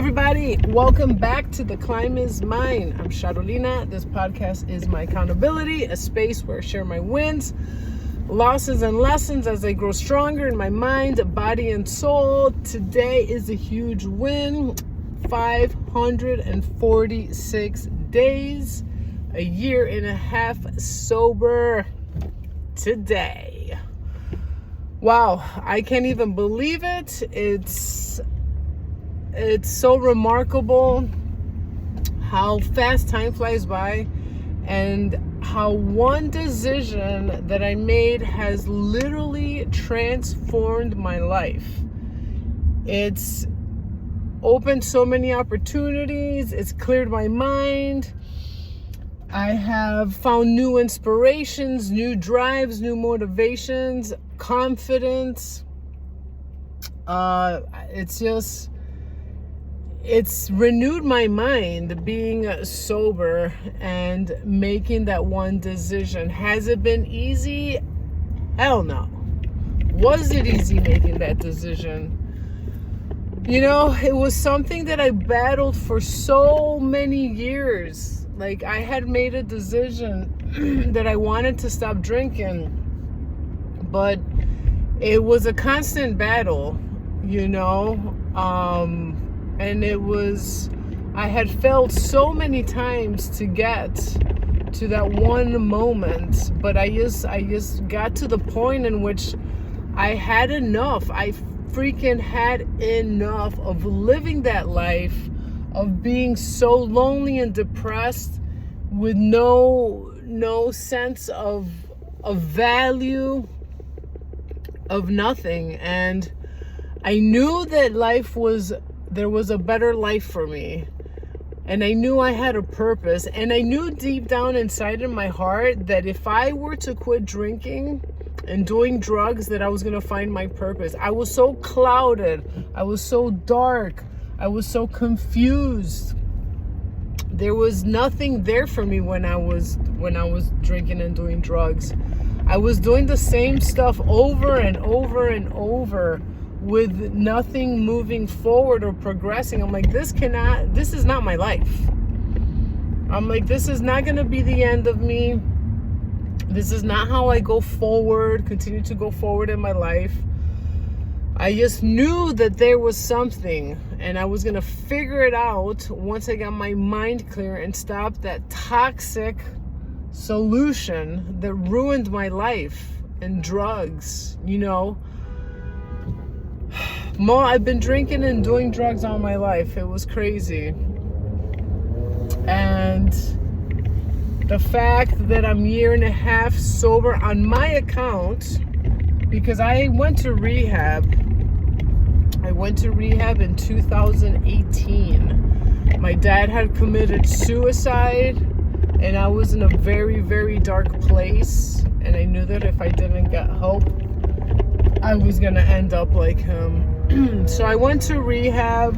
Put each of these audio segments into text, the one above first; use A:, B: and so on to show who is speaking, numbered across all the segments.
A: Everybody, welcome back to The Climb Is Mine. I'm Charolina. This podcast is my accountability, a space where I share my wins, losses, and lessons as I grow stronger in my mind, body, and soul. Today is a huge win. 546 days, a year and a half sober today. Wow, I can't even believe it. It's so remarkable how fast time flies by and how one decision that I made has literally transformed my life. It's opened so many opportunities. It's cleared my mind. I have found new inspirations, new drives, new motivations, confidence. It's renewed my mind being sober and making that one decision. Has it been easy? Hell no. Was it easy making that decision? You know, it was something that I battled for so many years. Like, I had made a decision that I wanted to stop drinking, but it was a constant battle, you know. And I had failed so many times to get to that one moment, but I just got to the point in which I had enough. I freaking had enough of living that life, of being so lonely and depressed with no sense of value, of nothing. And I knew that there was a better life for me. And I knew I had a purpose. And I knew deep down inside in my heart that if I were to quit drinking and doing drugs, that I was going to find my purpose. I was so clouded. I was so dark. I was so confused. There was nothing there for me when I was drinking and doing drugs. I was doing the same stuff over and over and over, with nothing moving forward or progressing. I'm like, this is not my life. I'm like, this is not going to be the end of me. This is not how I continue to go forward in my life. I just knew that there was something, and I was going to figure it out once I got my mind clear and stopped that toxic solution that ruined my life and drugs, you know. I've been drinking and doing drugs all my life. It was crazy. And the fact that I'm a year and a half sober on my account, because I went to rehab. I went to rehab in 2018. My dad had committed suicide, and I was in a very, very dark place. And I knew that if I didn't get help, I was going to end up like him. So I went to rehab,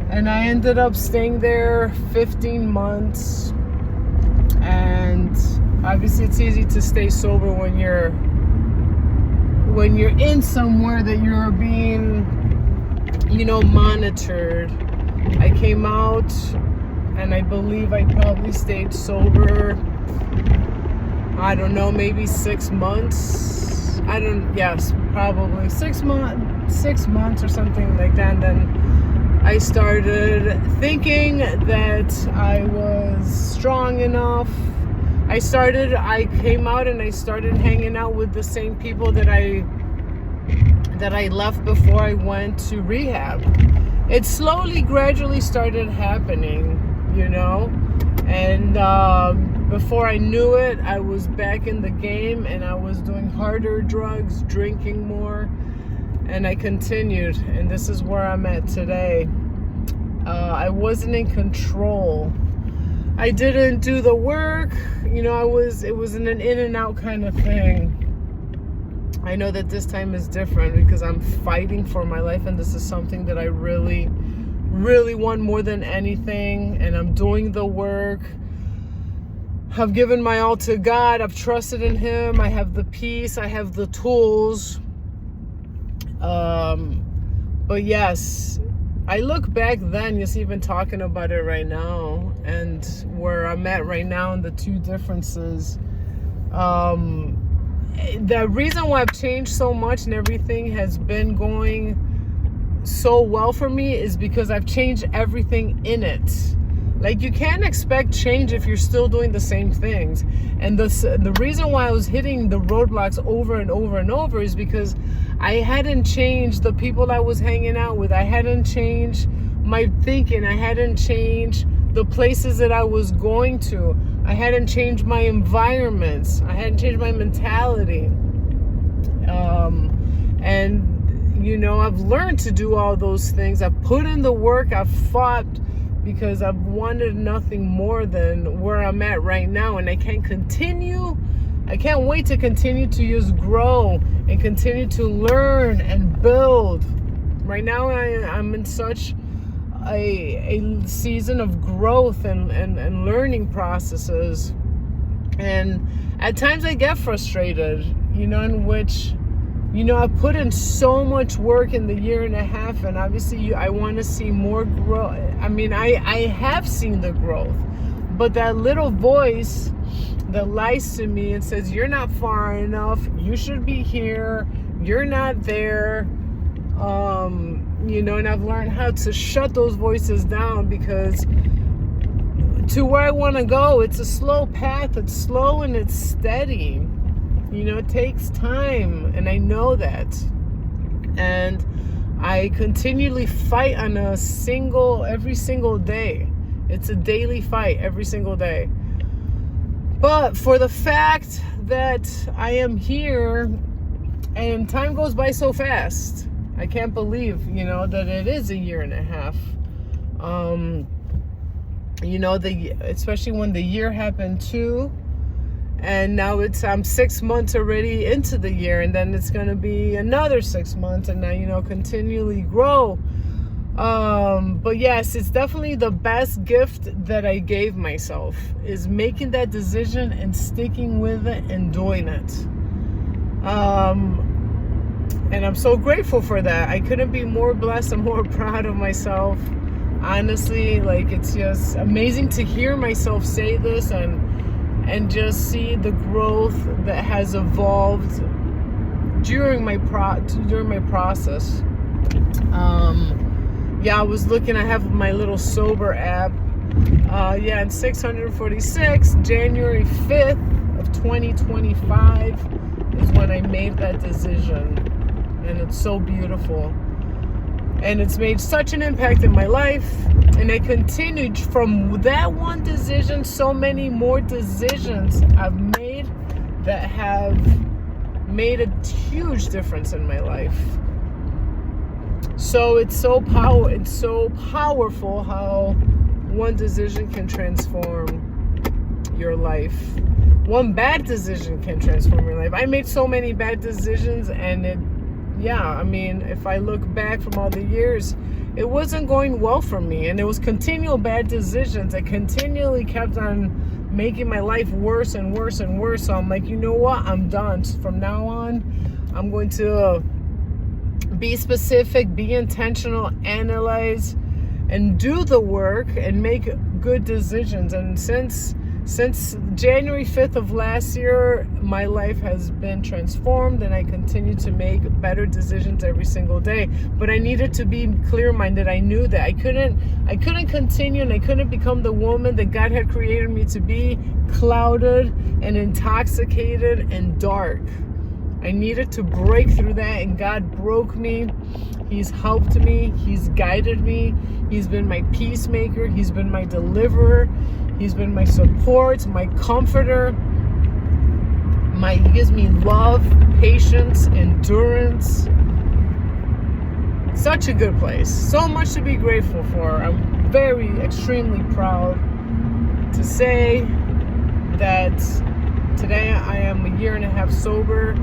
A: and I ended up staying there 15 months. And obviously it's easy to stay sober when you're in somewhere that you're being, you know, monitored. I came out, and I believe I probably stayed sober, I don't know, maybe 6 months. Probably 6 months or something like that. And then I started thinking that I was strong enough. I came out and I started hanging out with the same people that I left before I went to rehab. It slowly, gradually started happening, you know. And before I knew it, I was back in the game, and I was doing harder drugs, drinking more, and I continued. And this is where I'm at today. I wasn't in control. I didn't do the work, you know. It was an in and out kind of thing. I know that this time is different because I'm fighting for my life, and this is something that I really, really want more than anything. And I'm doing the work. I've given my all to God. I've trusted in Him. I have the peace. I have the tools. But yes, I look back then, just even talking about it right now, and where I'm at right now, and the two differences. The reason why I've changed so much and everything has been going so well for me is because I've changed everything in it. Like, you can't expect change if you're still doing the same things. And the reason why I was hitting the roadblocks over and over and over is because I hadn't changed the people I was hanging out with. I hadn't changed my thinking. I hadn't changed the places that I was going to. I hadn't changed my environments. I hadn't changed my mentality. And, you know, I've learned to do all those things. I've put in the work. I've fought because I've wanted nothing more than where I'm at right now. And I can't wait to continue to just grow and continue to learn and build. Right now, I'm in such a season of growth and learning processes. And at times I get frustrated, you know, in which, you know, I put in so much work in the year and a half, and obviously I want to see more growth. I mean, I have seen the growth, but that little voice that lies to me and says, you're not far enough, you should be here, you're not there, you know, and I've learned how to shut those voices down, because to where I want to go, it's a slow path. It's slow and it's steady. You know, it takes time, and I know that. And I continually fight on every single day. It's a daily fight every single day. But for the fact that I am here, and time goes by so fast, I can't believe, you know, that it is a year and a half. You know, especially when the year happened too. And now I'm 6 months already into the year, and then it's going to be another 6 months, and now, you know, continually grow. But yes, it's definitely the best gift that I gave myself, is making that decision and sticking with it and doing it. And I'm so grateful for that. I couldn't be more blessed and more proud of myself. Honestly, like, it's just amazing to hear myself say this and just see the growth that has evolved during my process. Yeah, I was looking, I have my little sober app. Yeah, in 646, January 5th of 2025 is when I made that decision. And it's so beautiful. And it's made such an impact in my life. And I continued from that one decision, so many more decisions I've made that have made a huge difference in my life. So it's so powerful how one decision can transform your life. One bad decision can transform your life. I made so many bad decisions, and I mean, if I look back from all the years, it wasn't going well for me, and it was continual bad decisions that continually kept on making my life worse and worse and worse. So I'm like, you know what? I'm done. From now on, I'm going to be specific, be intentional, analyze, and do the work and make good decisions. And since January 5th of last year, my life has been transformed, and I continue to make better decisions every single day. But I needed to be clear-minded. I knew that I couldn't continue, and I couldn't become the woman that God had created me to be, clouded and intoxicated and dark. I needed to break through that, and God broke me. He's helped me. He's guided me. He's been my peacemaker. He's been my deliverer. He's been my support, my comforter. He gives me love, patience, endurance. Such a good place. So much to be grateful for. I'm extremely proud to say that today I am a year and a half sober,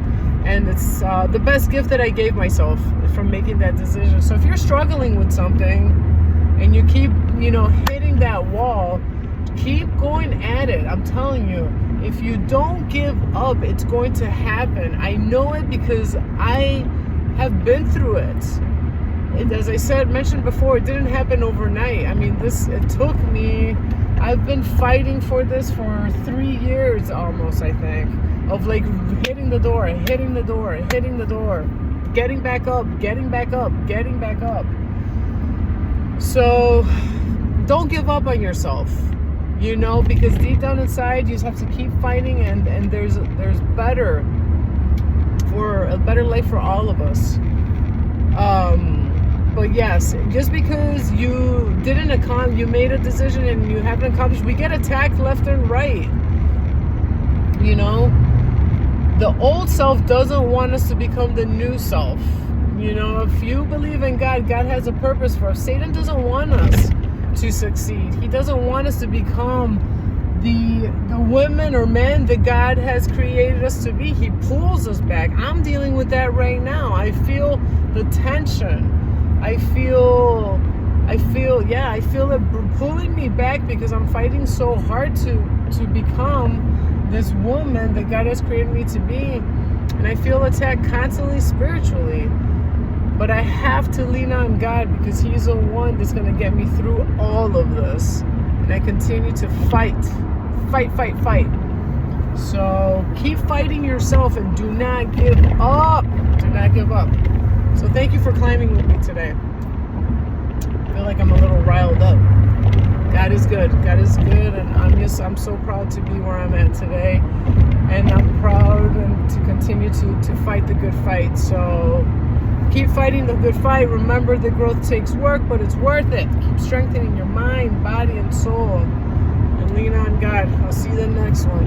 A: and it's the best gift that I gave myself from making that decision. So if you're struggling with something and you keep, hitting that wall, keep going at it. I'm telling you, if you don't give up, it's going to happen. I know it because I have been through it. as I said, mentioned before, it didn't happen overnight. I mean, it took me, I've been fighting for this for 3 years almost, I think, of like hitting the door, hitting the door, hitting the door, getting back up, getting back up, getting back up. So don't give up on yourself, you know, because deep down inside, you just have to keep fighting, and there's better, for a better life for all of us. But yes, just because you made a decision and you haven't accomplished, we get attacked left and right. You know, the old self doesn't want us to become the new self. You know, if you believe in God, God has a purpose for us. Satan doesn't want us to succeed. He doesn't want us to become the women or men that God has created us to be. He pulls us back. I'm dealing with that right now. I feel the tension. I feel it pulling me back because I'm fighting so hard to become this woman that God has created me to be. And I feel attacked constantly spiritually. But I have to lean on God because He's the one that's going to get me through all of this. And I continue to fight. So keep fighting yourself and do not give up. Do not give up. So thank you for climbing with me today. I feel like I'm a little riled up. God is good. God is good, and I'm so proud to be where I'm at today. And I'm proud and to continue to fight the good fight. So keep fighting the good fight. Remember, the growth takes work, but it's worth it. Keep strengthening your mind, body, and soul. And lean on God. I'll see you in the next one.